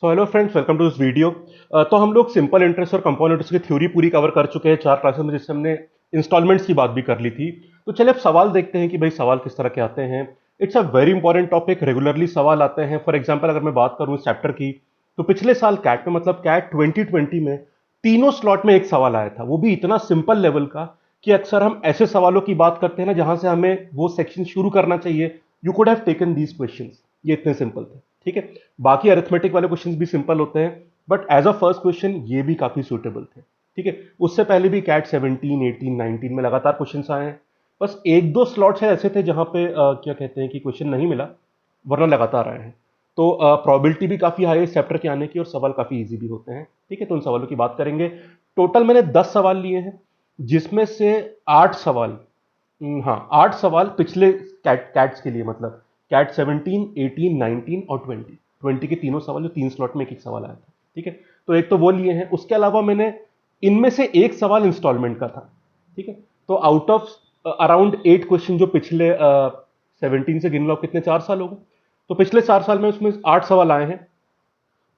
So hello friends, welcome to this video. तो हम लोग सिंपल इंटरेस्ट और कंपाउंड इंटरेस्ट की थ्योरी पूरी कवर कर चुके हैं 4 क्लासेस में, जिससे हमने इंस्टॉलमेंट्स की बात भी कर ली थी। तो चलिए अब सवाल देखते हैं कि भाई सवाल किस तरह के आते हैं। It's a very important topic, regularly सवाल आते हैं। फॉर एग्जाम्पल अगर मैं बात करूं इस चैप्टर की, तो पिछले साल कैट में, मतलब कैट 2020 में तीनों स्लॉट में एक सवाल आया था, वो भी इतना सिंपल लेवल का कि अक्सर हम ऐसे सवालों की बात करते हैं ना जहां से हमें वो सेक्शन शुरू करना चाहिए। You could have taken these questions, ये इतने सिंपल थे। ठीक है, बाकी अरिथमेटिक वाले क्वेश्चंस भी सिंपल होते हैं, but as a first question ये भी काफी सुटेबल थे। ठीक है, उससे पहले भी कैट 17, 18, 19 में लगातार क्वेश्चंस आए हैं। बस एक दो स्लॉट्स ऐसे थे जहां पे क्या कहते हैं कि क्वेश्चन नहीं मिला, वरना लगातार आए हैं। तो प्रोबेबिलिटी भी काफी हाई है इस चैप्टर के आने की, और सवाल काफी इजी भी होते हैं। ठीक है, तो उन सवालों की बात करेंगे। टोटल मैंने 10 सवाल लिए हैं, जिसमें से 8 सवाल, हाँ 8 सवाल पिछले कैट्स के लिए, मतलब कैट 17, 18, 19 और 20 के तीनों सवाल, जो 3 स्लॉट में एक एक सवाल आया था। ठीक है, तो एक तो वो लिए हैं। उसके अलावा मैंने इनमें से एक सवाल इंस्टॉलमेंट का था। ठीक है, तो आउट ऑफ अराउंड 8 क्वेश्चन, जो पिछले 17 से गिन लो, कितने 4 साल हो गए, तो पिछले 4 साल में उसमें 8 सवाल आए हैं।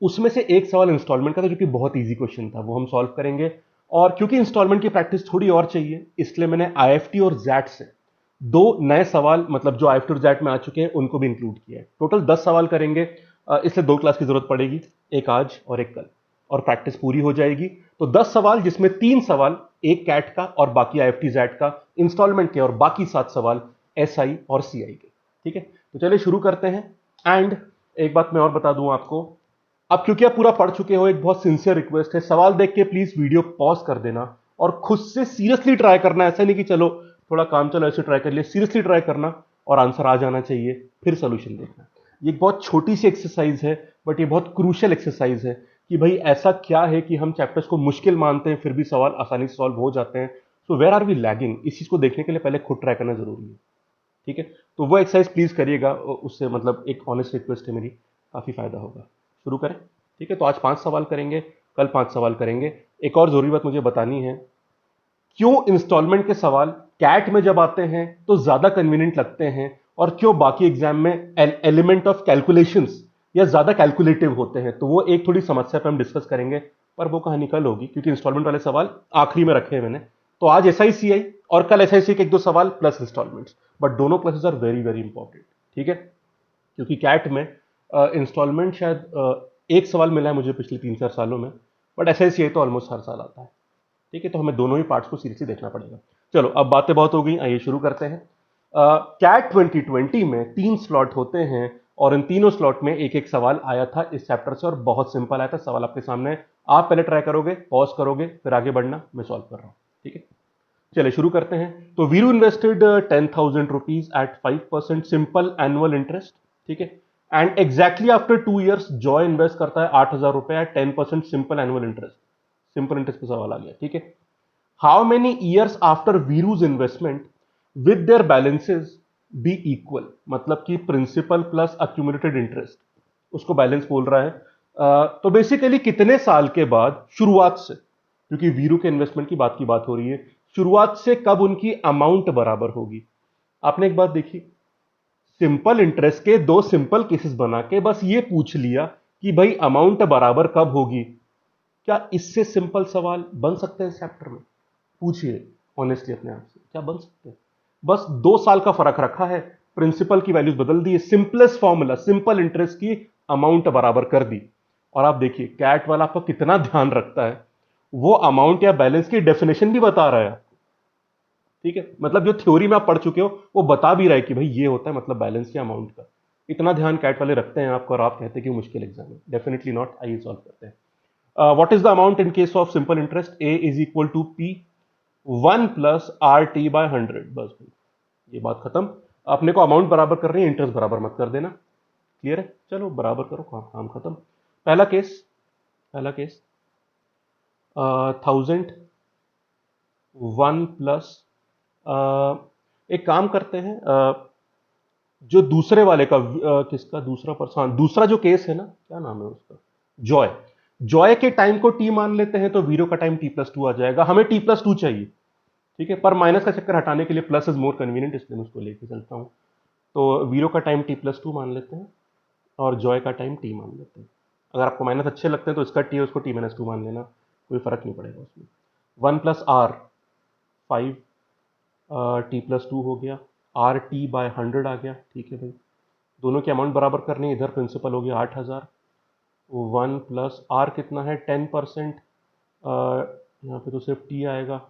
उसमें से एक सवाल इंस्टॉलमेंट का था, जो कि बहुत इजी क्वेश्चन था, वो हम सॉल्व करेंगे। और क्योंकि इंस्टॉलमेंट की प्रैक्टिस थोड़ी और चाहिए, इसलिए मैंने आईएफटी और जैट से दो नए सवाल, मतलब जो आईएफटी और जैट में आ चुके हैं, उनको भी इंक्लूड किया है। टोटल 10 सवाल करेंगे। इसलिए 2 क्लास की जरूरत पड़ेगी, एक आज और एक कल, और प्रैक्टिस पूरी हो जाएगी। तो 10 सवाल, जिसमें 3 सवाल एक कैट का और बाकी आईएफटी जैट का, इंस्टॉलमेंट के, और बाकी 7 सवाल एसआई और सीआई के। ठीक है, तो चलिए शुरू करते हैं। एंड एक बात मैं और बता दूं आपको, अब क्योंकि आप पूरा पढ़ चुके हो, एक बहुत सिंसियर रिक्वेस्ट है, सवाल देख के प्लीज वीडियो पॉज कर देना और खुद से सीरियसली ट्राई करना। ऐसा नहीं कि चलो थोड़ा काम चलो ऐसे ट्राई कर लिया, सीरियसली ट्राई करना और आंसर आ जाना चाहिए, फिर सोल्यूशन देखना। ये एक बहुत छोटी सी एक्सरसाइज है, बट ये बहुत क्रूशियल एक्सरसाइज है कि भाई ऐसा क्या है कि हम चैप्टर्स को मुश्किल मानते हैं, फिर भी सवाल आसानी से सॉल्व हो जाते हैं। So where are we lagging, इस चीज को देखने के लिए पहले खुद ट्राई करना जरूरी है। ठीक है, तो वो एक्सरसाइज प्लीज करिएगा, उससे मतलब एक ऑनेस्ट रिक्वेस्ट है मेरी, काफी फायदा होगा। शुरू करें। ठीक है, तो आज 5 सवाल करेंगे, कल 5 सवाल करेंगे। एक और जरूरी बात मुझे बतानी है, क्यों इंस्टॉलमेंट के सवाल कैट में जब आते हैं तो ज्यादा कन्वीनियंट लगते हैं, और क्यों बाकी एग्जाम में एलिमेंट ऑफ कैलकुलेशंस या ज्यादा कैलकुलेटिव होते हैं, तो वो एक थोड़ी समस्या पे हम डिस्कस करेंगे। पर वो कहानी कल होगी, क्योंकि इंस्टॉलमेंट वाले सवाल आखिरी में रखे हैं मैंने। तो आज एसआईसीआई और कल एसआईसी के एक दो सवाल प्लस इंस्टॉलमेंट्स, बट दोनों classes are very very important. ठीक है, क्योंकि कैट में इंस्टॉलमेंट शायद एक सवाल मिला है मुझे पिछले 3-4 सालों में, बट एसआईसीआई तो ऑलमोस्ट हर साल आता है। ठीक है, तो हमें दोनों ही पार्ट्स को सीरियसली देखना पड़ेगा। चलो अब बातें बहुत हो गई, आइए शुरू करते हैं। कैट 2020 में 3 स्लॉट होते हैं, और इन तीनों स्लॉट में एक एक सवाल आया था इस चैप्टर से, और बहुत सिंपल आया था। सवाल आपके सामने है, आप पहले ट्राई करोगे, पॉज करोगे, फिर आगे बढ़ना, मैं सॉल्व कर रहा हूं। ठीक है, चलिए शुरू करते हैं। तो Veeru invested 10,000 rupees at 5% simple annual interest. ठीक है, and exactly after 2 years Joy invest करता है 8,000 रुपए at 10% simple annual interest. Simple interest पे सवाल आ गया। ठीक है, how many years after Veeru's investment with their balances be equal, मतलब कि प्रिंसिपल प्लस अक्यूमुलेटेड इंटरेस्ट, उसको बैलेंस बोल रहा है। तो बेसिकली कितने साल के बाद शुरुआत से, क्योंकि वीरू के इन्वेस्टमेंट की बात हो रही है, शुरुआत से कब उनकी अमाउंट बराबर होगी। आपने एक बात देखी, सिंपल इंटरेस्ट के दो सिंपल केसेस बना के बस ये पूछ लिया कि भाई अमाउंट बराबर कब होगी। क्या इससे सिंपल सवाल बन सकते हैं इस चैप्टर में? पूछिए ऑनेस्टली अपने आप से, क्या बन सकते हैं? बस 2 साल का फर्क रखा है, प्रिंसिपल की वैल्यूज बदल दी, सिंपलेस्ट फॉर्मूला, सिंपल इंटरेस्ट की अमाउंट बराबर कर दी। और आप देखिए कैट वाला आपका कितना ध्यान रखता है, वो अमाउंट या बैलेंस की डेफिनेशन भी बता रहा है आपको। ठीक है, मतलब जो थ्योरी में आप पढ़ चुके हो वो बता भी रहा है कि भाई ये होता है मतलब बैलेंस या अमाउंट का। इतना ध्यान कैट वाले रखते हैं आपको, और आप कहते हैं कि मुश्किल एग्जाम है। Definitely not. आइए सॉल्व करते हैं। What is the amount in case of simple interest? A is equal to P 1 + RT/100। बस भाई, ये बात खत्म। अपने को अमाउंट बराबर कर रही है, इंटरेस्ट बराबर मत कर देना। क्लियर है? चलो बराबर करो, काम काम खत्म। पहला केस 1000 1 प्लस, एक काम करते हैं, जो दूसरे वाले का, किसका दूसरा पर्सन, दूसरा जो केस है ना, क्या नाम है उसका, जॉय। जॉय के टाइम को टी मान लेते हैं, तो वीरो का टाइम T+2 आ जाएगा। हमें T+2 चाहिए। ठीक है, पर माइनस का चक्कर हटाने के लिए प्लस इज मोर कन्वीनियंट, इसलिए मैं उसको लेके चलता हूं। तो वीरो का टाइम T+2 मान लेते हैं, और जॉय का टाइम टी मान लेते हैं। अगर आपको माइनस अच्छे लगते हैं तो इसका टी है उसको t-2 मान लेना, कोई फर्क नहीं पड़ेगा उसमें। 1 प्लस आर 5 t+2 हो गया, आर टी बाय 100 आ गया, ठीक है भाई। दोनों की अमाउंट बराबर करनी है, इधर प्रिंसिपल हो गया 8000, 1 प्लस आर कितना है 10%, यहाँ पे तो सिर्फ टी आएगा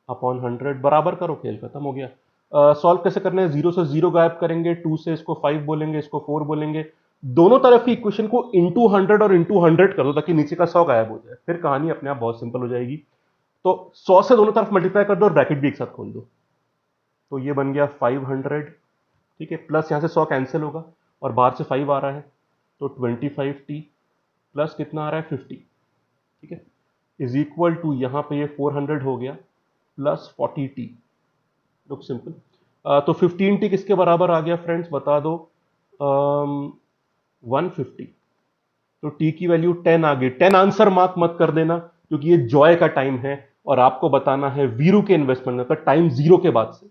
अपॉन 100, बराबर करो, खेल खत्म हो गया। सॉल्व कैसे करना है, 0 से 0 गायब करेंगे, 2 से इसको 5 बोलेंगे, इसको 4 बोलेंगे, दोनों तरफ की इक्वेशन को इंटू 100 और इंटू 100 कर दो ताकि नीचे का 100 गायब हो जाए, फिर कहानी अपने आप बहुत सिंपल हो जाएगी। तो 100 से दोनों तरफ मल्टीप्लाई कर दो और ब्रैकेट भी एक साथ खोल दो, तो ये बन गया 500, ठीक है, प्लस यहाँ से 100 कैंसिल होगा और बाहर से 5 आ रहा है, तो 25t प्लस कितना आ रहा है 50, ठीक है, इज इक्वल टू यहाँ पे ये 400 हो गया प्लस 40t। Look simple. तो 15t किसके बराबर आ गया फ्रेंड्स, बता दो। 150। तो t की वैल्यू 10 आ गई। 10 आंसर मार्क मत कर देना क्योंकि ये जॉय का टाइम है और आपको बताना है वीरू के इन्वेस्टमेंट का टाइम 0 के बाद से,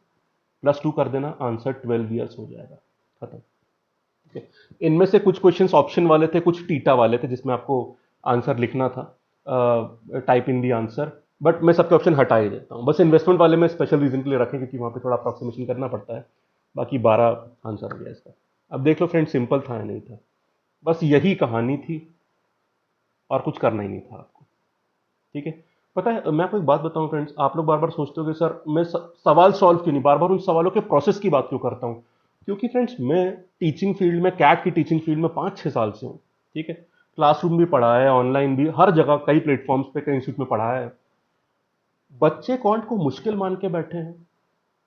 +2 कर देना, आंसर 12 ईयर्स हो जाएगा, खत्म। ठीक है, इनमें से कुछ क्वेश्चंस ऑप्शन वाले थे, कुछ टीटा वाले थे जिसमें आपको आंसर लिखना था, type in the answer, but मैं सबके ऑप्शन हटा ही देता हूँ। बस इन्वेस्टमेंट वाले में स्पेशल रीजन के लिए रखें क्योंकि वहाँ पे थोड़ा अप्रोक्सीमेशन करना पड़ता है। बाकी 12 आंसर हो गया इसका। अब देख लो फ्रेंड, सिंपल था या नहीं था, बस यही कहानी थी और कुछ करना ही नहीं था आपको। ठीक है, पता है मैं आपको एक बात बताऊं फ्रेंड्स, आप लोग बार बार सोचते हो कि सर मैं सवाल सॉल्व क्यों नहीं, बार बार उन सवालों के प्रोसेस की बात क्यों करता हूं, क्योंकि फ्रेंड्स मैं टीचिंग फील्ड में, कैट की टीचिंग फील्ड में 5-6 साल से हूं। ठीक है, क्लासरूम भी पढ़ा है, ऑनलाइन भी, हर जगह कई प्लेटफॉर्म्स पे, कई इंस्टीट्यूट में पढ़ा है। बच्चे क्वांट को मुश्किल मान के बैठे हैं,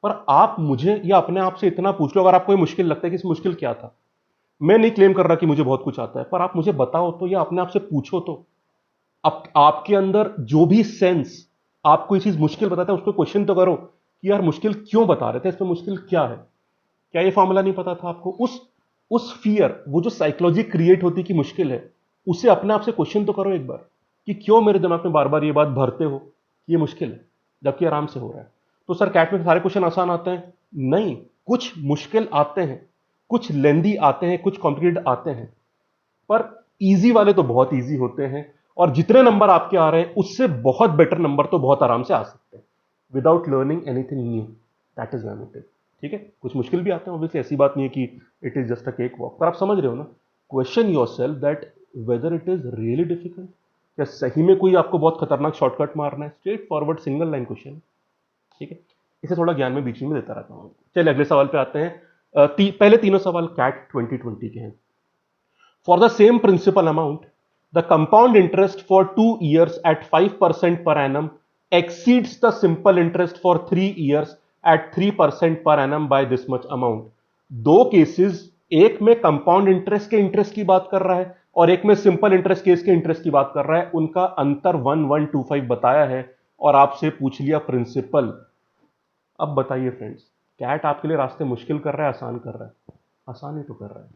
पर आप मुझे या अपने आप से इतना पूछ लो, अगर आपको ये मुश्किल लगता है कि इस मुश्किल क्या था, मैं नहीं क्लेम कर रहा कि मुझे बहुत कुछ आता है, पर आप मुझे बताओ तो या अपने आप से पूछो तो। अब आपके अंदर जो भी सेंस आपको ये चीज मुश्किल बताता है उसको क्वेश्चन तो करो कि यार मुश्किल क्यों बता रहे थे, इसमें मुश्किल क्या है, क्या ये फॉर्मूला नहीं पता था आपको। उस फियर, वो जो साइकोलॉजी क्रिएट होती कि मुश्किल है, उसे अपने आप से क्वेश्चन तो करो एक बार कि क्यों मेरे दिमाग में बार बार ये बात भरते हो कि ये मुश्किल है जबकि आराम से हो रहा है। तो सर कैट में सारे क्वेश्चन आसान आते हैं? नहीं, कुछ मुश्किल आते हैं, कुछ लेंदी आते हैं, कुछ कॉम्प्लिकेटेड आते हैं, पर इजी वाले तो बहुत इजी होते हैं और जितने नंबर आपके आ रहे हैं उससे बहुत बेटर नंबर तो बहुत आराम से आ सकते हैं without learning anything new. That is my motive. ठीक है, कुछ मुश्किल भी आते हैं ऑब्वियसली, ऐसी बात नहीं है कि it is just a cake walk, पर आप समझ रहे हो ना, question yourself that whether it is really difficult, क्या सही में कोई आपको बहुत खतरनाक शॉर्टकट मारना है, straight forward single line question. ठीक है, इसे थोड़ा ज्ञान में बीच में देता रहता हूं। चलिए अगले सवाल पे आते हैं। पहले तीनों सवाल कैट 2020 के हैं। For the same principal amount, the compound interest for 2 years at 5% per annum exceeds the simple interest for 3 years at 3% per annum by this much amount. दो केसेस, एक में कंपाउंड इंटरेस्ट के इंटरेस्ट की बात कर रहा है और एक में सिंपल इंटरेस्ट केस के इंटरेस्ट की बात कर रहा है, उनका अंतर 1125 बताया है और आपसे पूछ लिया प्रिंसिपल। अब बताइए फ्रेंड्स, कैट आपके लिए रास्ते मुश्किल कर रहा है, आसान कर रहा है? आसान ही तो कर रहा है,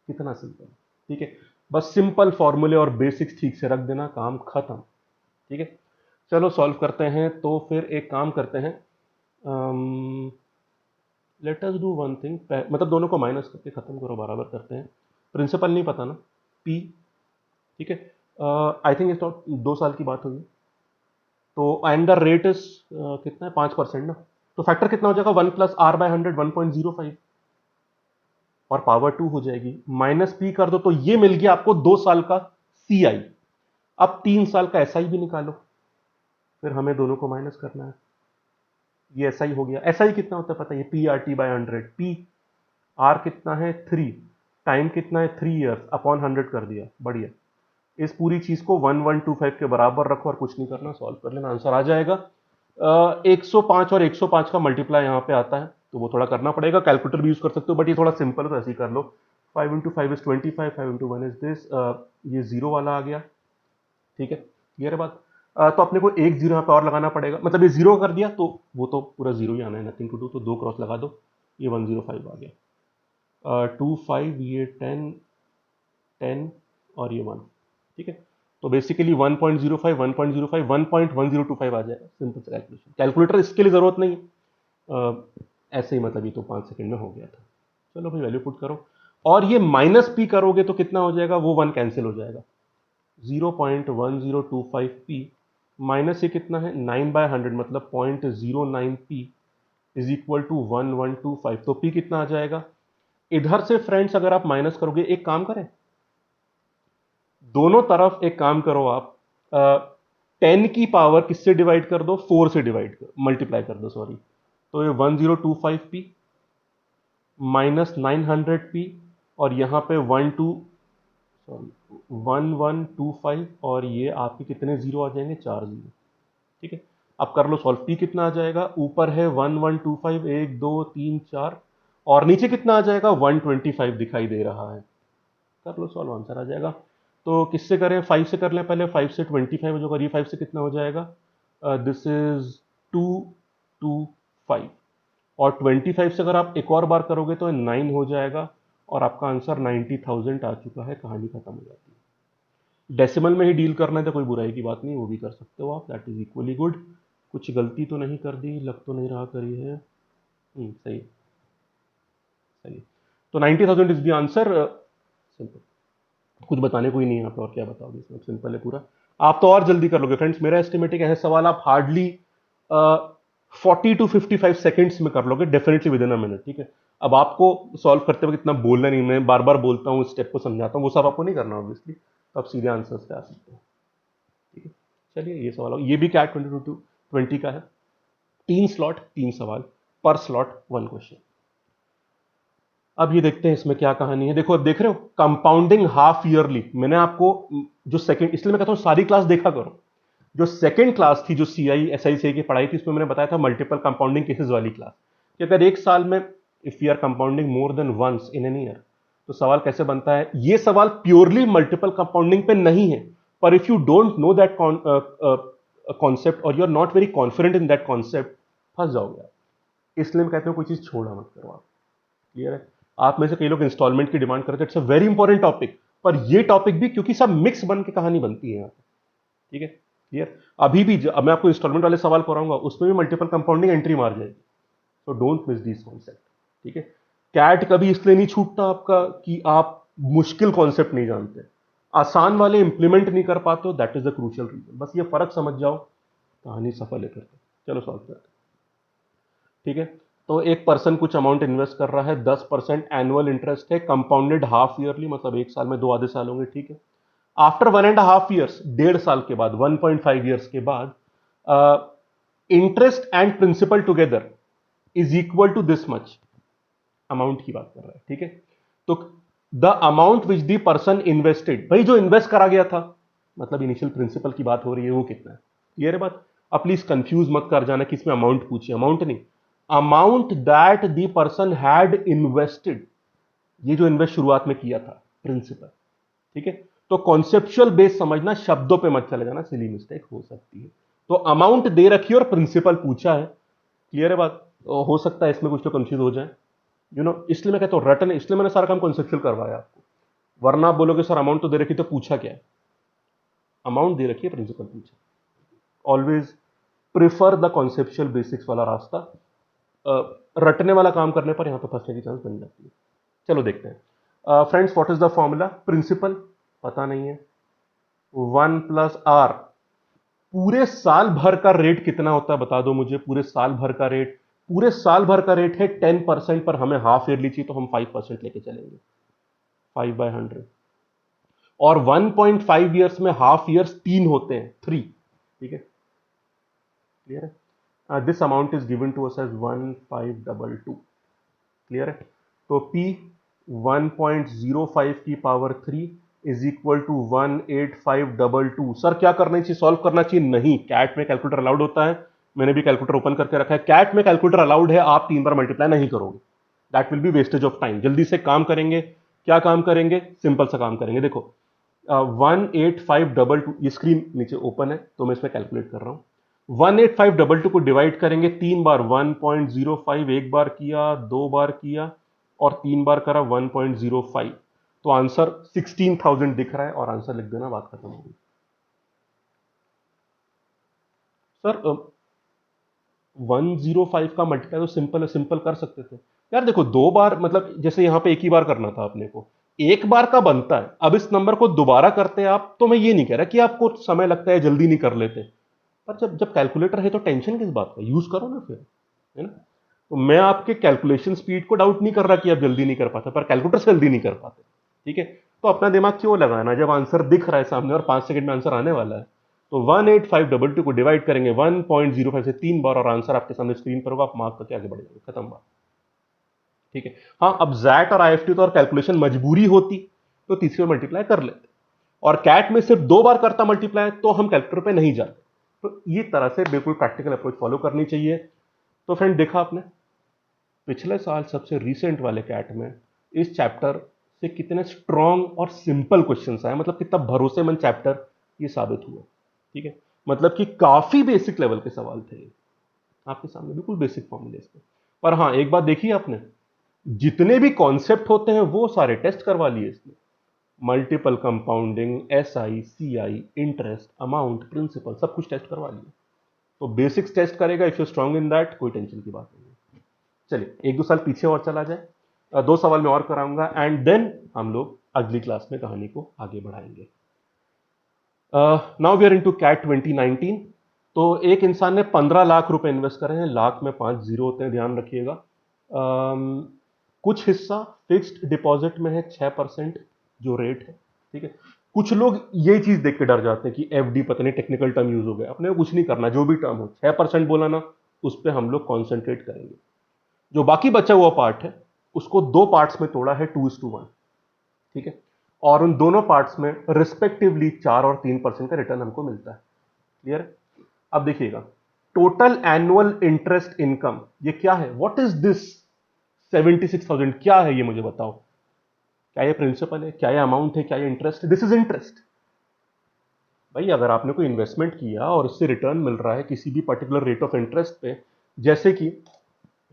कितना सिंपल। ठीक है, बस सिंपल फॉर्मूले और बेसिक्स ठीक से रख देना, काम खत्म। ठीक है, चलो सॉल्व करते हैं। तो फिर एक काम करते हैं, let us do one thing, मतलब दोनों को माइनस करके खत्म करो, बराबर करते हैं। प्रिंसिपल नहीं पता ना, पी, ठीक है, आई थिंक इस 2 साल की बात होगी, तो एंड द रेट इज कितना है, 5% ना, तो फैक्टर कितना हो जाएगा, 1+r/100 1.05 और पावर 2 हो जाएगी, माइनस पी कर दो तो ये मिल गया आपको 2 साल का सी आई। अब 3 साल का एस आई भी निकालो, फिर हमें दोनों को माइनस करना है। ये एस आई हो गया, एस आई कितना होता है पता है, P R T by 100, P R कितना है 3, टाइम कितना है 3 ईयर्स अपॉन 100 कर दिया, बढ़िया। इस पूरी चीज को 1125 के बराबर रखो और कुछ नहीं करना, सॉल्व कर लेना, आंसर आ जाएगा। 105 और 105 का मल्टीप्लाई यहाँ पे आता है तो वो थोड़ा करना पड़ेगा, कैलकुलेटर भी यूज कर सकते हो, बट ये थोड़ा सिंपल है तो ऐसे ही कर लो। 5 into 5 is 25, 5 into 1 is this, ये जीरो वाला आ गया। ठीक है, क्लियर है बात। तो अपने को एक जीरो यहाँ पे और लगाना पड़ेगा, मतलब ये जीरो कर दिया तो वो तो पूरा जीरो ही आना है, नथिंग टू डू, तो 2 क्रॉस लगा दो, ये 105 आ गया। 25, ये 10, 10 और ये 1। ठीक है, तो बेसिकली 1.05, 1.05, 1.1025 आ जाएगा, सिंपल सा कैलकुलेशन। कैलकुलेटर इसके लिए जरूरत नहीं है, ऐसे ही मतलब ये तो 5 सेकंड में हो गया था। चलो भाई वैल्यू पुट करो, और ये माइनस पी करोगे तो कितना हो जाएगा, वो 1 कैंसिल हो जाएगा, 0.1025p माइनस ये कितना है 9/100 मतलब 0.09p इज इक्वल टू 1125। तो p कितना आ जाएगा? इधर से फ्रेंड्स अगर आप माइनस करोगे, एक काम करें, दोनों तरफ एक काम करो आप, 10 की पावर किससे डिवाइड कर दो? 4 से डिवाइड कर, मल्टीप्लाई कर दो, सॉरी। तो ये 1025p माइनस 900p और यहाँ पे 1125 और ये आपके कितने जीरो आ जाएंगे? 4 जीरो। ठीक है, अब कर लो सॉल्व। p कितना आ जाएगा? ऊपर है 1125, 1 2 3 4 और नीचे कितना आ जाएगा? 125 दिखाई दे रहा है। कर लो सॉल्व, आंसर आ जाएगा। तो किससे करें? 5 से कर लें पहले। 5 से 25 जो करिए, 5 से कितना हो जाएगा? दिस इज 225 और 25 से अगर आप एक और बार करोगे तो 9 हो जाएगा और आपका आंसर 90,000 आ चुका है। कहानी खत्म हो जाती है। डेसिमल में ही डील करना है तो कोई बुराई की बात नहीं, वो भी कर सकते हो आप, दैट इज इक्वली गुड। कुछ गलती तो नहीं कर दी, लग तो नहीं रहा करी है। सही सही। तो 90,000 इज द आंसर। सिंपल, कुछ बताने को ही नहीं है यहाँ पे, और क्या बताओगे इसमें? सिंपल है पूरा। आप तो और जल्दी कर लोगे फ्रेंड्स। मेरा एस्टिमेटिंग है सवाल आप हार्डली 40 to 55 सेकेंड्स में कर लोगे, definitely with in a minute. ठीक है, अब आपको सॉल्व करते वक्त इतना बोलना नहीं, मैं बार बार बोलता हूँ, स्टेप को समझाता हूँ, वो सब आपको नहीं करना ऑब्वियसली, तो आप सीधे आंसर्स पे आ सकते हो। ठीक है, चलिए ये सवाल, ये भी कैट 22 to 20 का है। 3 स्लॉट 3 सवाल, पर स्लॉट 1 क्वेश्चन। अब ये देखते हैं इसमें क्या कहानी है। देखो अब देख रहे हो, कंपाउंडिंग हाफ ईयरली। मैंने आपको जो सेकंड, इसलिए मैं कहता हूं सारी क्लास देखा करो। जो सेकंड क्लास थी, जो सीआई एसआईसीआई की पढ़ाई थी, उसमें मैंने बताया था मल्टीपल कंपाउंडिंग केसेस वाली क्लास, कि अगर एक साल में if you are compounding more than once in a year, तो सवाल कैसे बनता है। ये सवाल प्योरली मल्टीपल कंपाउंडिंग पे नहीं है, पर if you don't know that concept और you are not very confident in that concept, फंस जाओगे आप। इसलिए मैं कहता हूं कोई चीज छोड़ा मत करो आप। क्लियर है? आप में से कई लोग इंस्टॉलमेंट की डिमांड करते हैं, it's a very important topic, पर ये टॉपिक भी, क्योंकि सब मिक्स बन के कहानी बनती है यहाँ पे। ठीक है, क्लियर? अभी भी अब मैं आपको इंस्टॉलमेंट वाले सवाल कराऊंगा, उसमें भी मल्टीपल कंपाउंडिंग एंट्री मार जाएगी, तो डोंट मिस दिस कॉन्सेप्ट। ठीक है, कैट कभी इसलिए नहीं छूटता आपका कि आप मुश्किल कॉन्सेप्ट नहीं जानते, आसान वाले इंप्लीमेंट नहीं कर पाते हो, that is the crucial reason. बस ये फर्क समझ जाओ, कहानी सफल है फिर तो। चलो सॉल्व करते हैं। ठीक है, तो एक पर्सन कुछ अमाउंट इन्वेस्ट कर रहा है, 10% एनुअल इंटरेस्ट है, कंपाउंडेड हाफ ईयरली, मतलब एक साल में 2 आधे साल होंगे। ठीक है, आफ्टर 1.5 ईयर्स, 1.5 साल के बाद, 1.5 ईयर्स के बाद, interest and principal together is equal to this much. Amount की बात कर रहा है। ठीक है, तो the amount which the person invested, भाई जो इन्वेस्ट करा गया था, मतलब इनिशियल प्रिंसिपल की बात हो रही है, वो कितना है? क्लियर है बात? अब प्लीज कंफ्यूज मत कर जाना कि इसमें अमाउंट पूछिए, अमाउंट नहीं, amount that the person had invested. ये जो इन्वेस्ट शुरुआत में किया था, प्रिंसिपल। ठीक है, तो कॉन्सेप्चुअल बेस समझना, शब्दों पे मत चले जाना, सिली मिस्टेक हो सकती है। तो अमाउंट दे रखी है और प्रिंसिपल पूछा है। क्लियर है बात? तो हो सकता है इसमें कुछ तो कंफ्यूज हो जाए, इसलिए मैं कहता हूं रटन, इसलिए मैंने सारा काम कॉन्सेप्चुअल करवाया आपको। वरना आप बोलोगे सर अमाउंट तो दे रखी, तो पूछा क्या है? अमाउंट दे रखी है, प्रिंसिपल पूछा। Always prefer the conceptual basics वाला रास्ता। रटने वाला काम करने पर यहां पर फंसने की चांस बन जाती है। चलो देखते हैं। Friends, what is the formula? Principal पता नहीं है, 1+r। पूरे साल भर का रेट कितना होता है बता दो मुझे, पूरे साल भर का रेट। पूरे साल भर का रेट है 10%, पर हमें हाफ ईयरली चाहिए, तो हम 5% लेके चलेंगे, 5/100। और 1.5 ईयर्स में हाफ ईयर्स 3 होते हैं, 3। ठीक है, क्लियर है? This amount is given to us as 1522। Clear है? तो P 1.05 की power 3 is equal to 18522। Sir क्या करना चाहिए? सॉल्व करना चाहिए? नहीं, कैट में कैलकुलेटर अलाउड होता है, मैंने भी कैलकुलेटर ओपन करके रखा है। कैट में कैलकुलेटर अलाउड है, आप 3 बार मल्टीप्लाई नहीं करोगे, that will be wastage of time. जल्दी से काम करेंगे। क्या काम करेंगे? सिंपल सा काम करेंगे। देखो 18522, ये स्क्रीन नीचे ओपन है तो मैं इसमें कैलकुलेट कर रहा हूं। 18522 को डिवाइड करेंगे 3 बार, 1.05, एक बार किया, 2 बार किया और 3 बार करा, 1.05। तो आंसर 16,000 दिख रहा है और आंसर लिख देना, बात खत्म होगी। सर 105 का मल्टीप्लाई तो सिंपल है, सिंपल कर सकते थे यार। देखो 2 बार मतलब जैसे यहां पे एक ही बार करना था अपने को, एक बार का बनता है। अब इस नंबर को दोबारा करते हैं आप, तो मैं ये नहीं कह रहा कि आपको समय लगता है, जल्दी नहीं कर लेते, पर जब जब कैलकुलेटर है तो टेंशन किस बात का, यूज करो ना फिर, है ना। तो मैं आपके कैलकुलेशन स्पीड को डाउट नहीं कर रहा कि आप जल्दी नहीं कर पाते, पर कैलकुलेटर से जल्दी नहीं कर पाते, ठीक है। तो अपना दिमाग क्यों लगाना जब आंसर दिख रहा है सामने और 5 सेकंड में आंसर आने वाला है। तो 18522 को डिवाइड करेंगे 1.05 से 3 बार और आंसर आपके सामने स्क्रीन पर होगा, आप मार्क करके आगे बढ़ जाएंगे, खत्म बात, ठीक है। हाँ, अब जैट और आईएफटी तो और कैलकुलेशन मजबूरी होती तो तीसरी बार मल्टीप्लाई कर लेते, और कैट में सिर्फ 2 बार करता मल्टीप्लाई तो हम कैलकुलेटर पे नहीं जाते। तो ये तरह से बिल्कुल प्रैक्टिकल अप्रोच फॉलो करनी चाहिए। तो फ्रेंड, देखा आपने पिछले साल सबसे रीसेंट वाले कैट में इस चैप्टर से कितने स्ट्रॉन्ग और सिंपल क्वेश्चंस आए, मतलब कितना भरोसेमंद चैप्टर ये साबित हुआ, ठीक है। मतलब कि काफी बेसिक लेवल के सवाल थे आपके सामने, बिल्कुल बेसिक फॉर्मूले पे। पर हाँ, एक बात देखी आपने, जितने भी कॉन्सेप्ट होते हैं वो सारे टेस्ट करवा लिए इसने। Multiple compounding, SI, CI, interest, amount, principal, सब कुछ टेस्ट करवा लिए। तो बेसिक्स टेस्ट करेगा, if you strong in that, कोई टेंशन की बात नहीं है। चलिए, 1-2 साल पीछे और चला जाए, 2 सवाल मैं और कराऊंगा, एंड देन हम लोग अगली क्लास में कहानी को आगे बढ़ाएंगे। Now we are into CAT 2019। तो एक इंसान ने 15 लाख रुपए इन्वेस्ट करे हैं, लाख में 5 जीरो होते हैं, ध्यान रखिएगा। कुछ हिस्सा फिक्स्ड डिपॉजिट में है 6% जो रेट है, ठीक है। कुछ लोग ये चीज देख के डर जाते हैं कि एफडी, पता नहीं टेक्निकल टर्म यूज हो गया, अपने को कुछ नहीं करना, जो भी टर्म हो 6% बोला ना, उस पर हम लोग कॉन्सेंट्रेट करेंगे। जो बाकी बचा हुआ पार्ट है उसको 2 पार्ट्स में तोड़ा है, 2:1, ठीक है। और उन दोनों पार्ट्स में रिस्पेक्टिवली 4 और 3% का रिटर्न हमको मिलता है। क्लियर है। अब देखिएगा, टोटल एनुअल इंटरेस्ट इनकम ये क्या है, व्हाट इज दिस 76,000, क्या है ये, मुझे बताओ। क्या ये प्रिंसिपल है, क्या ये अमाउंट है, क्या ये इंटरेस्ट है? This is interest. भाई, अगर आपने कोई इन्वेस्टमेंट किया और उससे रिटर्न मिल रहा है किसी भी पर्टिकुलर रेट ऑफ इंटरेस्ट पे, जैसे कि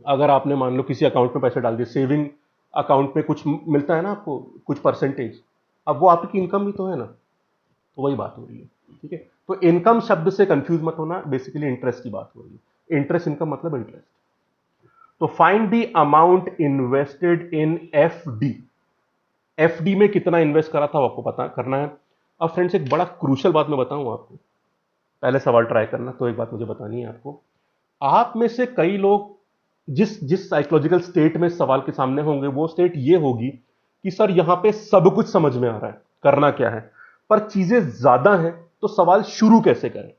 अगर आपने मान लो किसी अकाउंट में पैसे डाल दिए, सेविंग अकाउंट में कुछ मिलता है ना आपको, कुछ परसेंटेज, अब वो आपकी इनकम भी तो है ना, तो वही बात हो रही है, ठीक है। तो इनकम शब्द से कंफ्यूज मत होना, बेसिकली इंटरेस्ट की बात हो रही है। इंटरेस्ट इनकम मतलब इंटरेस्ट। तो find the amount invested in FD. FD में कितना इन्वेस्ट करा था वो आपको पता करना है। अब फ्रेंड्स, एक बड़ा क्रूशियल बात मैं बताऊं आपको, पहले सवाल ट्राई करना, तो एक बात मुझे बतानी है आपको। आप में से कई लोग जिस जिस साइकोलॉजिकल स्टेट में सवाल के सामने होंगे, वो स्टेट ये होगी कि सर यहां पे सब कुछ समझ में आ रहा है, करना क्या है, पर चीजें ज्यादा हैं, तो सवाल शुरू कैसे करें,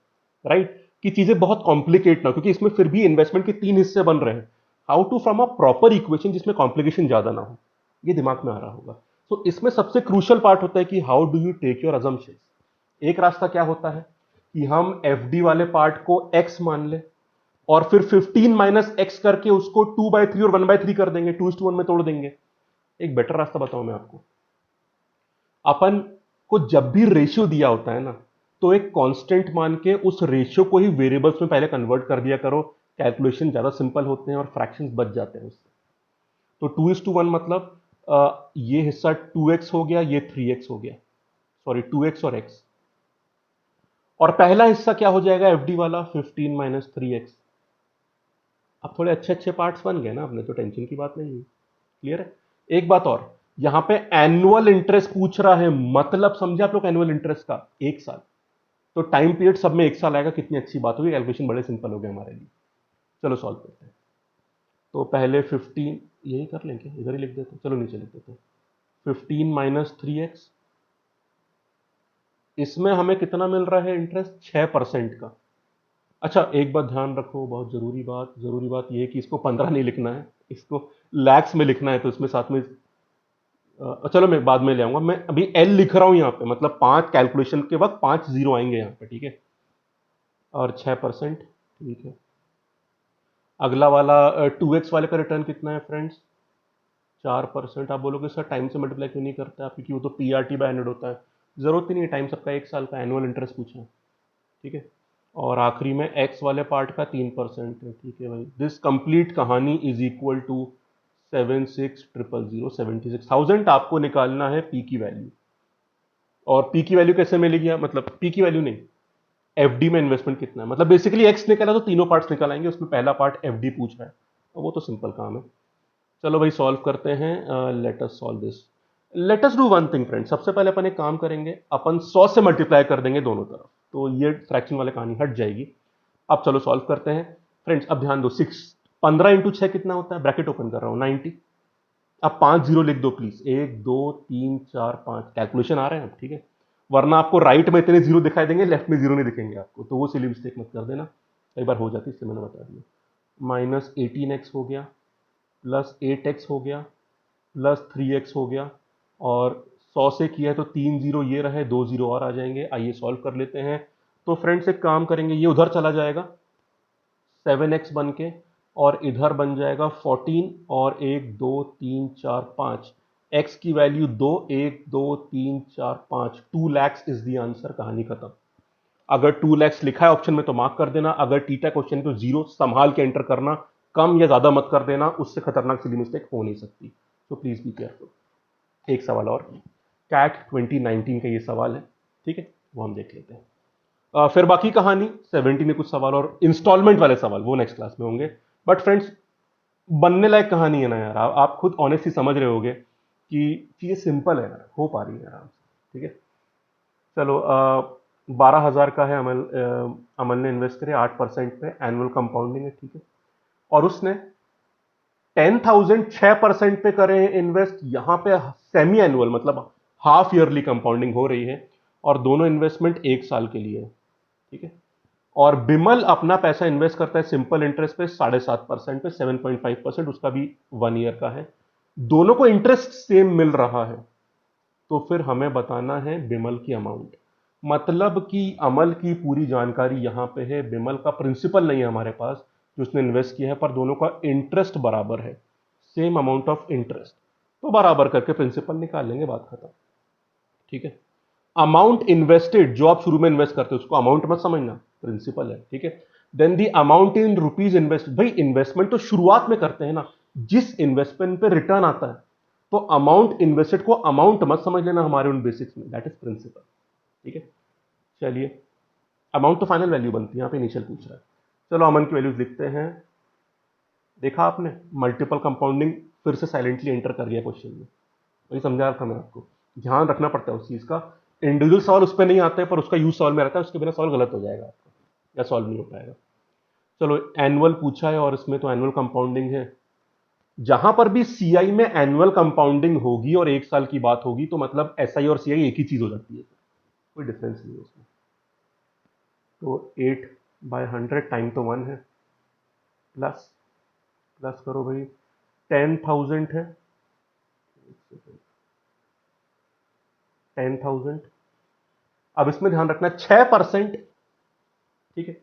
राइट। कि चीजें बहुत कॉम्प्लिकेट ना, क्योंकि इसमें फिर भी इन्वेस्टमेंट के 3 हिस्से बन रहे हैं। How to from a proper equation जिसमें कॉम्प्लिकेशन ज्यादा ना हो, ये दिमाग में आ रहा होगा। तो इसमें सबसे क्रूशियल पार्ट होता है कि how do you take your assumption. एक रास्ता क्या होता है कि हम एफडी वाले पार्ट को एक्स मान ले, और फिर 15 माइनस एक्स करके उसको 2/3 और 1/3 कर देंगे, 2:1 में तोड़ देंगे। एक बेटर रास्ता बताऊं मैं आपको, अपन को जब भी रेशियो दिया होता है ना, तो एक कांस्टेंट मान के उस रेशियो को ही वेरिएबल्स में पहले कन्वर्ट कर दिया करो, कैलकुलेशन ज्यादा सिंपल होते हैं और फ्रैक्शंस बच जाते हैं उससे। तो 2:1 मतलब ये हिस्सा 2x हो गया, ये 3x हो गया, सॉरी 2x और x, और पहला हिस्सा क्या हो जाएगा एफडी वाला, 15 माइनस 3x। अब थोड़े अच्छे अच्छे पार्ट्स बन गए ना अपने, तो टेंशन की बात नहीं है। क्लियर है। एक बात और, यहां पे एनुअल इंटरेस्ट पूछ रहा है, मतलब समझे आप लोग एनुअल इंटरेस्ट का 1 साल, तो टाइम पीरियड सब में 1 साल आएगा, कितनी अच्छी बात होगी, कैलकुलेशन बड़े सिंपल हो गए हमारे लिए। चलो सॉल्व करते हैं। तो पहले 15, यही कर लेंगे, इधर ही लिख देते हैं, चलो नीचे लिख देते हैं 15 माइनस 3x। इसमें हमें कितना मिल रहा है इंटरेस्ट, 6% का। अच्छा, एक बात ध्यान रखो, बहुत जरूरी बात यह है कि इसको 15 नहीं लिखना है, इसको लैक्स में लिखना है, तो इसमें साथ में चलो मैं बाद में ले आऊंगा, मैं अभी एल लिख रहा हूं यहां पे, मतलब 5 कैलकुलेशन के वक्त 5 जीरो आएंगे यहां पे, ठीक है। और 6%, ठीक है। अगला वाला 2x वाले का रिटर्न कितना है फ्रेंड्स, 4%। आप बोलोगे सर टाइम से मल्टीप्लाई क्यों नहीं करते आप, क्योंकि वो तो पीआरटी बाय 100 होता है। जरूरत ही नहीं है, टाइम सबका 1 साल का, एनुअल इंटरेस्ट पूछा, ठीक है। और आखिरी में एक्स वाले पार्ट का 3% है, ठीक है भाई। दिस कंप्लीट कहानी इज इक्वल टू 76,000, 76,000 आपको निकालना है पी की वैल्यू। और पी की वैल्यू कैसे मिलेगी, मतलब पी की वैल्यू नहीं, एफडी में इन्वेस्टमेंट कितना है, मतलब बेसिकली एक्स निकाला तो तीनों पार्ट्स निकाल आएंगे, उसमें पहला पार्ट एफडी पूछ रहा है, तो वो तो सिंपल काम है। चलो भाई सॉल्व करते हैं, let us solve this. Let us do one thing friend, सबसे पहले अपन एक काम करेंगे, अपन 100 से मल्टीप्लाई कर देंगे दोनों तरफ, तो ये फ्रैक्शन वाली कहानी हट जाएगी। अब चलो सॉल्व करते हैं फ्रेंड्स। अब ध्यान दो, 15 × 6 कितना होता है, ब्रैकेट ओपन कर रहा हूं, 90। अब 5 जीरो लिख दो प्लीज, 1 2 3 4 5, कैलकुलेशन आ रहे हैं अब, ठीक है। वरना आपको राइट में इतने जीरो दिखाई देंगे, लेफ्ट में जीरो नहीं दिखेंगे आपको, तो वो सिली मिस्टेक मत कर देना, कई बार हो जाती है, इसलिए मैंने बता दिया। -18x हो गया, +8x हो गया, +3x हो गया, और 100 से किया है तो 3 जीरो ये रहे, 2 जीरो और आ जाएंगे। आइए सॉल्व कर लेते हैं। तो फ्रेंड्स एक काम करेंगे, ये उधर चला जाएगा 7x बन के, और इधर बन जाएगा 14, और 1 2 3 4 5, x की value 2, 1 2 3 4 5, 2 lakhs is the answer, कहानी खत्म। अगर 2 lakhs लिखा है ऑप्शन में तो मार्क कर देना, अगर टीटा क्वेश्चन तो जीरो संभाल के एंटर करना, कम या ज्यादा मत कर देना, उससे खतरनाक सिली मिस्टेक हो नहीं सकती, तो प्लीज बी केयरफुल। एक सवाल और, कैट 2019 का ये सवाल है, ठीक है, वो हम देख लेते हैं। फिर बाकी कहानी 70 में कुछ सवाल और इंस्टॉलमेंट वाले सवाल वो नेक्स्ट क्लास में होंगे। बट फ्रेंड्स बनने लायक कहानी है ना यार, आप खुद ऑनेस्टली समझ रहे होगे कि चीजें सिंपल है यार, हो पा रही है आराम से, ठीक है। चलो 12,000 का है, अमल ने इन्वेस्ट करे 8% पे, एनुअल कंपाउंडिंग है, ठीक है। और उसने 10,000 6% पे करे हैं इन्वेस्ट, यहां पे सेमी एनुअल मतलब हाफ ईयरली कंपाउंडिंग हो रही है, और दोनों इन्वेस्टमेंट 1 साल के लिए है, ठीक है। और बिमल अपना पैसा इन्वेस्ट करता है सिंपल इंटरेस्ट पे 7.5% पे, 7.5%, उसका भी 1 ईयर का है, दोनों को इंटरेस्ट सेम मिल रहा है। तो फिर हमें बताना है बिमल की अमाउंट, मतलब कि अमल की पूरी जानकारी यहां पे है, बिमल का प्रिंसिपल नहीं है हमारे पास जो उसने इन्वेस्ट किया है, पर दोनों का इंटरेस्ट बराबर है, सेम अमाउंट ऑफ इंटरेस्ट, तो बराबर करके प्रिंसिपल निकाल लेंगे, बात खत्म, ठीक है। अमाउंट इन्वेस्टेड, जो आप शुरू में इन्वेस्ट करते हो उसको अमाउंट मत समझना, प्रिंसिपल है, ठीक है। Then the amount in rupees invest, भाई इन्वेस्टमेंट तो शुरुआत में करते हैं ना, जिस इन्वेस्टमेंट पे रिटर्न आता है, तो अमाउंट इन्वेस्टेड को अमाउंट मत समझ लेना हमारे उन बेसिक्स में, दैट इज प्रिंसिपल, ठीक है। चलिए, अमाउंट तो फाइनल वैल्यू बनती है, यहां पे इनिशियल पूछ रहा है। चलो अमन की वैल्यूज लिखते हैं। देखा आपने, मल्टीपल कंपाउंडिंग फिर से साइलेंटली एंटर कर गया क्वेश्चन में, वही समझा रहा था मैं आपको, ध्यान रखना पड़ता है उस चीज का। इंडिविजुअल सवाल उस पर नहीं आते हैं, पर उसका यूज सवाल में रहता है, उसके बिना सवाल गलत हो जाएगा आपका, या सॉल्व नहीं हो पाएगा। चलो एनुअल पूछा है, और इसमें तो एनुअल कंपाउंडिंग है, जहां पर भी सीआई में एनुअल कंपाउंडिंग होगी और 1 साल की बात होगी, तो मतलब एसआई और सीआई एक ही चीज हो जाती है, कोई डिफरेंस नहीं है उसमें। तो 8/100 टाइम तो 1 है, प्लस प्लस करो भाई, 10,000 है, 10,000। अब इसमें ध्यान रखना 6%, ठीक है,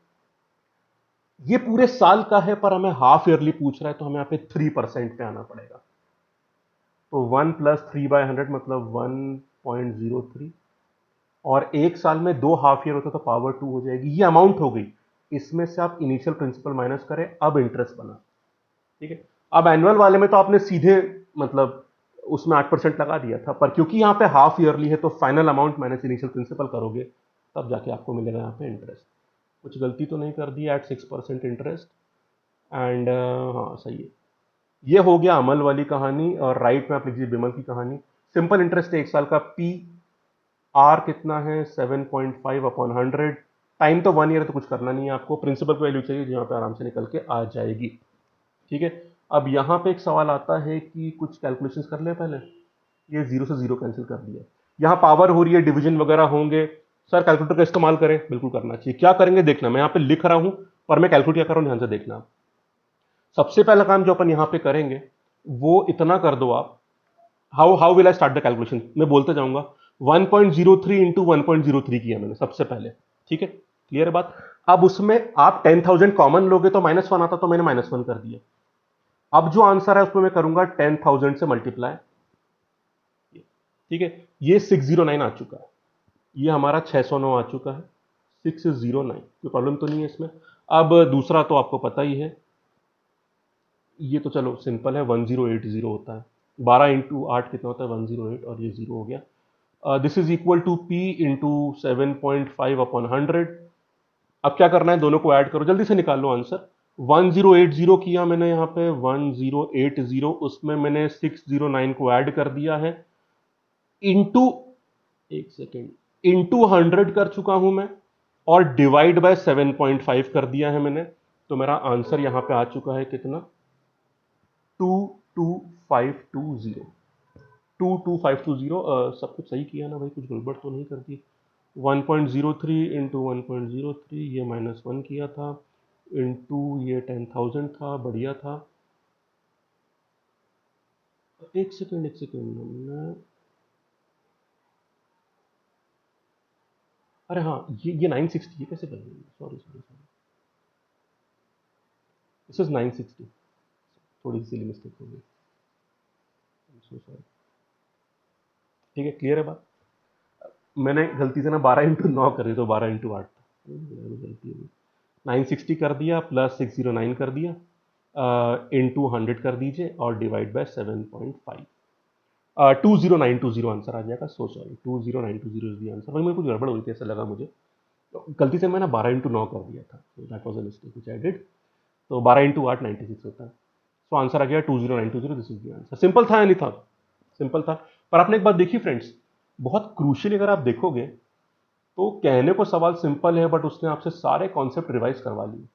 ये पूरे साल का है, पर हमें हाफ ईयरली पूछ रहा है, तो हमें यहाँ पे 3% पे आना पड़ेगा। तो 1 + 3/100 मतलब 1.03, और 1 साल में 2 हाफ ईयर होता तो पावर 2 हो जाएगी, ये अमाउंट हो गई। इसमें से आप इनिशियल प्रिंसिपल माइनस करें, अब इंटरेस्ट बना, ठीक है। अब एनुअल वाले में तो आपने सीधे मतलब उसमें 8% लगा दिया था, पर क्योंकि यहाँ पे हाफ ईयरली है, तो final amount minus initial principal करोगे, तब जाके आपको मिलेगा यहाँ पे इंटरेस्ट। कुछ गलती तो नहीं कर दी, एट 6% इंटरेस्ट, एंड हाँ सही है। ये हो गया अमल वाली कहानी, और राइट में आप लिखिए बिमल की कहानी। सिंपल इंटरेस्ट है 1 साल का, पी आर कितना है 7.5/100, टाइम तो 1 ईयर है, तो कुछ करना नहीं है आपको, प्रिंसिपल की वैल्यू चाहिए जहाँ पे आराम से निकल के आ जाएगी, ठीक है। अब यहाँ पे एक सवाल आता है कि कुछ कैलकुलेशंस कर ले पहले, ये 0 से 0 कैंसिल कर दिया, यहाँ पावर हो रही है, डिवीजन वगैरह होंगे, सर कैलकुलेटर का इस्तेमाल करें, बिल्कुल करना चाहिए। क्या करेंगे देखना, मैं यहाँ पे लिख रहा हूं, पर मैं कैलकुलेट क्या कर रहा हूं ध्यान से देखना। सबसे पहला काम जो अपन यहाँ पे करेंगे वो इतना कर दो आप, how how will I start the calculation, मैं बोलते जाऊंगा। 1.03 इंटू 1.03 किया मैंने सबसे पहले, ठीक है, क्लियर है बात। अब उसमें आप 10,000 कॉमन लोगे तो -1 आता, तो मैंने -1 कर दिया। अब जो आंसर है उसमें मैं करूंगा 10,000 से मल्टीप्लाई, ठीक है, ये 609 आ चुका है, ये हमारा 609 आ चुका है, 609, कोई प्रॉब्लम तो नहीं है इसमें। अब दूसरा तो आपको पता ही है, ये तो चलो सिंपल है, 1080 होता है, 12 × 8 कितना होता है 108, और ये 0 हो गया। This is equal to P into 7.5/100। अब क्या करना है, दोनों को ऐड करो, जल्दी से निकाल लो आंसर। 1080 किया मैंने यहाँ पे, 1080, उसमें मैंने 609 को ऐड कर दिया है, इंटू, एक सेकेंड, इंटू 100 कर चुका हूं मैं और डिवाइड बाय 7.5 कर दिया है मैंने। तो मेरा आंसर यहां पे आ चुका है कितना, 22520। 22520। सब कुछ सही किया ना भाई, कुछ गड़बड़ तो नहीं कर दी। 1.03 इंटू 1.03, ये -1 किया था, इंटू ये 10,000 था, बढ़िया था। एक सेकेंड, एक सेकेंड, हमने, अरे हाँ, ये 960 है, कैसे कर रही है, sorry sorry sorry, this is 960। थोड़ी सी मिस्टेक हो गई, सो सॉरी। ठीक है, क्लियर है बात। मैंने गलती से ना 12 इंटू 9 कर दी, तो 12 इंटू 8 था, गलती हो गई। 960 कर दिया, प्लस 609 कर दिया, इंटू 100 कर दीजिए और डिवाइड बाय 7.5। 20920 आंसर आ जाएगा, so sorry, 20920 is the answer. भाई मेरे कुछ गड़बड़ हुई थी, ऐसा लगा मुझे, तो गलती से मैंने 12 इंटू 9 कर दिया था, that was a mistake which I did. तो 12 इंटू 8 96 होता है। सो आंसर आ गया 20920, this is the answer. Simple था या नहीं था? सिंपल था। पर आपने एक बात देखी फ्रेंड्स, बहुत क्रूशियली अगर आप देखोगे तो कहने को सवाल सिंपल है, बट उसने आपसे सारे कॉन्सेप्ट रिवाइज करवा लिए।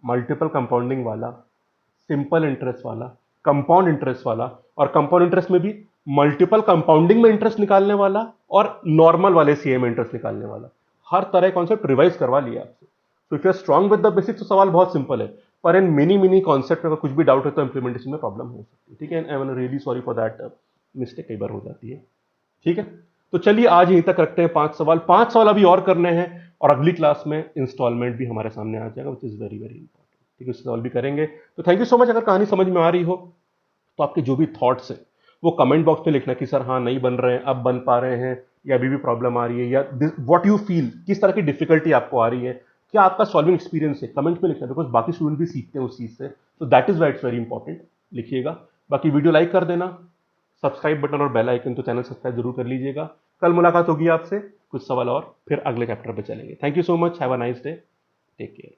मल्टीपल कंपाउंडिंग वाला, सिंपल इंटरेस्ट वाला, कंपाउंड इंटरेस्ट वाला, और कंपाउंड इंटरेस्ट में भी मल्टीपल कंपाउंडिंग में इंटरेस्ट निकालने वाला और नॉर्मल वाले सीए में इंटरेस्ट निकालने वाला, हर तरह कॉन्सेप्ट रिवाइज करवा लिया आपसे। तो if you are strong with the basics तो सवाल बहुत सिंपल है, पर इन मिनी मिनी कॉन्सेप्ट में अगर कुछ भी डाउट है तो इंप्लीमेंटेशन में प्रॉब्लम हो सकती है। ठीक है, I am really sorry for that, mistake कई बार हो जाती है। ठीक है, तो चलिए आज यहीं तक रखते हैं। 5 सवाल, 5 सवाल अभी और करने हैं, और अगली क्लास में इंस्टॉलमेंट भी हमारे सामने आ जाएगा, which is very very important. ठीक है, सवाल भी करेंगे। तो थैंक यू सो मच। अगर कहानी समझ में आ रही हो तो आपके जो भी थॉट्स हैं वो कमेंट बॉक्स में लिखना कि सर हाँ नहीं बन रहे हैं, अब बन पा रहे हैं, या अभी भी प्रॉब्लम आ रही है, या व्हाट यू फील, किस तरह की डिफिकल्टी आपको आ रही है, क्या आपका सॉल्विंग एक्सपीरियंस है, कमेंट में लिखना, बिकॉज बाकी स्टूडेंट भी सीखते हैं उस चीज से। तो that is why it's very important, लिखिएगा। बाकी वीडियो लाइक कर देना, सब्सक्राइब बटन और बेल आइकन, तो चैनल सब्सक्राइब जरूर कर लीजिएगा। कल मुलाकात होगी आपसे, कुछ सवाल और फिर अगले चैप्टर पे चलेंगे। Thank you so much, have a nice day, take care.